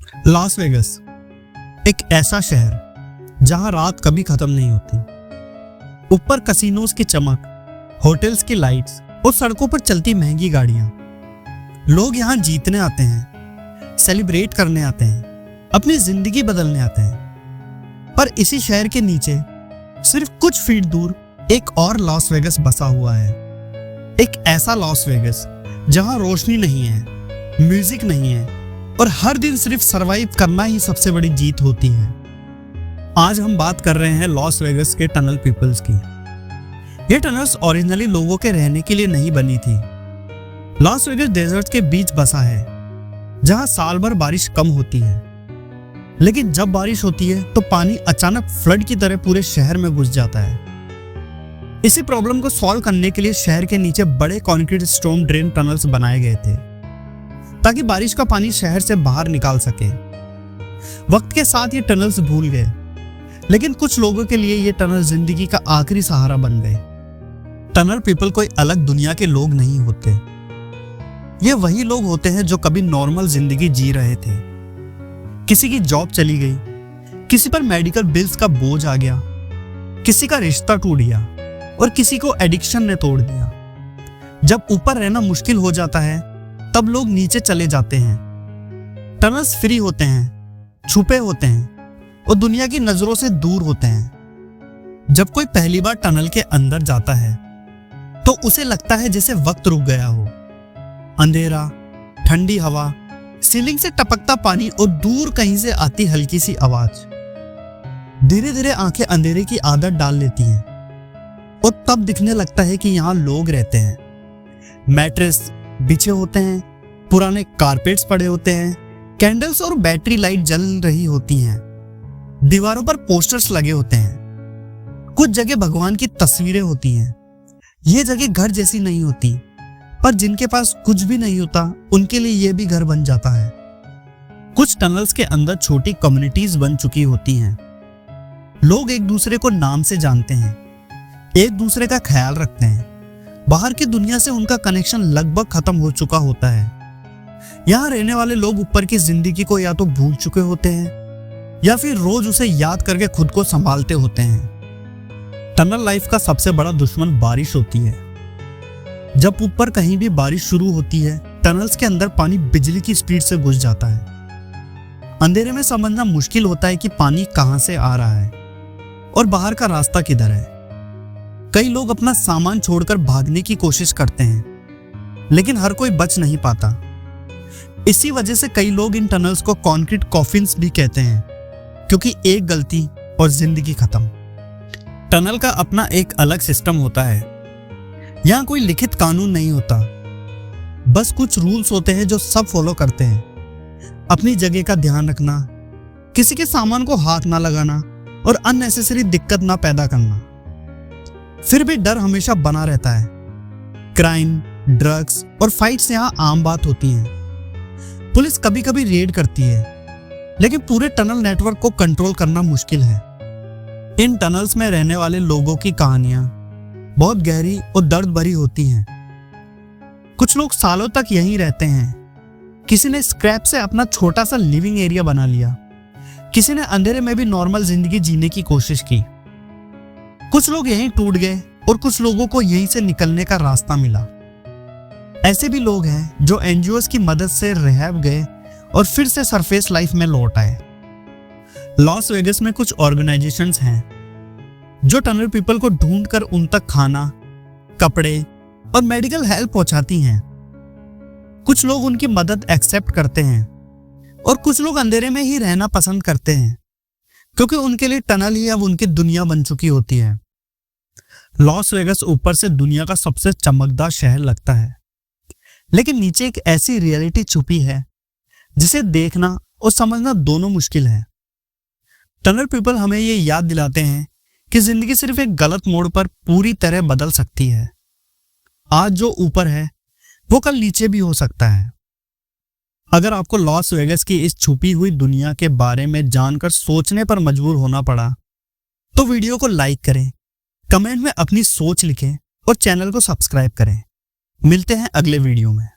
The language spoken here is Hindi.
लॉस वेगस एक ऐसा शहर जहां रात कभी खत्म नहीं होती। ऊपर कसिनोज की चमक, होटल्स की लाइट्स और सड़कों पर चलती महंगी गाड़ियां। लोग यहां जीतने आते हैं, सेलिब्रेट करने आते हैं, अपनी जिंदगी बदलने आते हैं। पर इसी शहर के नीचे सिर्फ कुछ फीट दूर एक और लॉस वेगस बसा हुआ है। एक ऐसा लॉस वेगस जहां रोशनी नहीं है, म्यूजिक नहीं है और हर दिन सिर्फ सरवाइव करना ही सबसे बड़ी जीत होती है। आज हम बात कर रहे हैं लॉस वेगस के टनल पीपल्स की। ये टनल्स ओरिजिनली लोगों के रहने के लिए नहीं बनी थी। लॉस वेगस डेजर्ट के बीच बसा है, जहां साल भर बारिश कम होती है, लेकिन जब बारिश होती है तो पानी अचानक फ्लड की तरह पूरे शहर में घुस जाता है। इसी प्रॉब्लम को सॉल्व करने के लिए शहर के नीचे बड़े कंक्रीट स्टॉर्म ड्रेन टनल्स बनाए गए थे, ताकि बारिश का पानी शहर से बाहर निकाल सके। वक्त के साथ ये टनल्स भूल गए, लेकिन कुछ लोगों के लिए ये टनल जिंदगी का आखिरी सहारा बन गए। टनल पीपल कोई अलग दुनिया के लोग नहीं होते। ये वही लोग होते हैं जो कभी नॉर्मल जिंदगी जी रहे थे। किसी की जॉब चली गई, किसी पर मेडिकल बिल्स का बोझ आ गया, किसी का रिश्ता टूट गया और किसी को एडिक्शन ने तोड़ दिया। जब ऊपर रहना मुश्किल हो जाता है, तब लोग नीचे चले जाते हैं। टनल्स फ्री होते हैं, छुपे होते हैं और दुनिया की नजरों से दूर होते हैं। जब कोई पहली बार टनल के अंदर जाता है तो उसे लगता है जैसे वक्त रुक गया हो। अंधेरा, ठंडी हवा, सीलिंग से टपकता पानी और दूर कहीं से आती हल्की सी आवाज। धीरे धीरे आंखें अंधेरे की आदत डाल लेती हैं और तब दिखने लगता है कि यहाँ लोग रहते हैं। मैट्रेस बिछे होते हैं, पुराने कारपेट्स पड़े होते हैं, कैंडल्स और बैटरी लाइट जल रही होती हैं, दीवारों पर पोस्टर्स लगे होते हैं, कुछ जगह भगवान की तस्वीरें होती हैं। ये जगह घर जैसी नहीं होती, पर जिनके पास कुछ भी नहीं होता उनके लिए ये भी घर बन जाता है। कुछ टनल्स के अंदर छोटी कम्युनिटीज बन चुकी होती हैं। लोग एक दूसरे को नाम से जानते हैं, एक दूसरे का ख्याल रखते हैं। बाहर की दुनिया से उनका कनेक्शन लगभग खत्म हो चुका होता है। यहाँ रहने वाले लोग ऊपर की जिंदगी को या तो भूल चुके होते हैं या फिर रोज उसे याद करके खुद को संभालते होते हैं। टनल लाइफ का सबसे बड़ा दुश्मन बारिश होती है। जब ऊपर कहीं भी बारिश शुरू होती है, टनल्स के अंदर पानी बिजली की स्पीड से घुस जाता है। अंधेरे में समझना मुश्किल होता है कि पानी कहां से आ रहा है और बाहर का रास्ता किधर है। कई लोग अपना सामान छोड़कर भागने की कोशिश करते हैं, लेकिन हर कोई बच नहीं पाता। इसी वजह से कई लोग इन टनल्स को कंक्रीट कॉफिन्स भी कहते हैं, क्योंकि एक गलती और जिंदगी खत्म। टनल का अपना एक अलग सिस्टम होता है। यहाँ कोई लिखित कानून नहीं होता, बस कुछ रूल्स होते हैं जो सब फॉलो करते हैं। अपनी जगह का ध्यान रखना, किसी के सामान को हाथ ना लगाना और अननेसेसरी दिक्कत ना पैदा करना। फिर भी डर हमेशा बना रहता है। क्राइम, ड्रग्स और फाइट्स यहाँ आम बात होती हैं। पुलिस कभी कभी रेड करती है, लेकिन पूरे टनल नेटवर्क को कंट्रोल करना मुश्किल है। इन टनल्स में रहने वाले लोगों की कहानियां बहुत गहरी और दर्द भरी होती हैं। कुछ लोग सालों तक यहीं रहते हैं। किसी ने स्क्रैप से अपना छोटा सा लिविंग एरिया बना लिया, किसी ने अंधेरे में भी नॉर्मल जिंदगी जीने की कोशिश की। कुछ लोग यहीं टूट गए और कुछ लोगों को यहीं से निकलने का रास्ता मिला। ऐसे भी लोग हैं जो एनजीओस की मदद से रिहैब गए और फिर से सरफेस लाइफ में लौट आए। लॉस वेगस में कुछ ऑर्गेनाइजेशंस हैं जो टनल पीपल को ढूंढकर उन तक खाना, कपड़े और मेडिकल हेल्प पहुंचाती हैं। कुछ लोग उनकी मदद एक्सेप्ट करते हैं और कुछ लोग अंधेरे में ही रहना पसंद करते हैं, क्योंकि उनके लिए टनल ही अब उनकी दुनिया बन चुकी होती है। लॉस वेगस ऊपर से दुनिया का सबसे चमकदार शहर लगता है, लेकिन नीचे एक ऐसी रियलिटी छुपी है जिसे देखना और समझना दोनों मुश्किल है। टनल पीपल हमें ये याद दिलाते हैं कि जिंदगी सिर्फ एक गलत मोड़ पर पूरी तरह बदल सकती है। आज जो ऊपर है वो कल नीचे भी हो सकता है। अगर आपको लॉस वेगस की इस छुपी हुई दुनिया के बारे में जानकर सोचने पर मजबूर होना पड़ा, तो वीडियो को लाइक करें, कमेंट में अपनी सोच लिखें और चैनल को सब्सक्राइब करें। मिलते हैं अगले वीडियो में।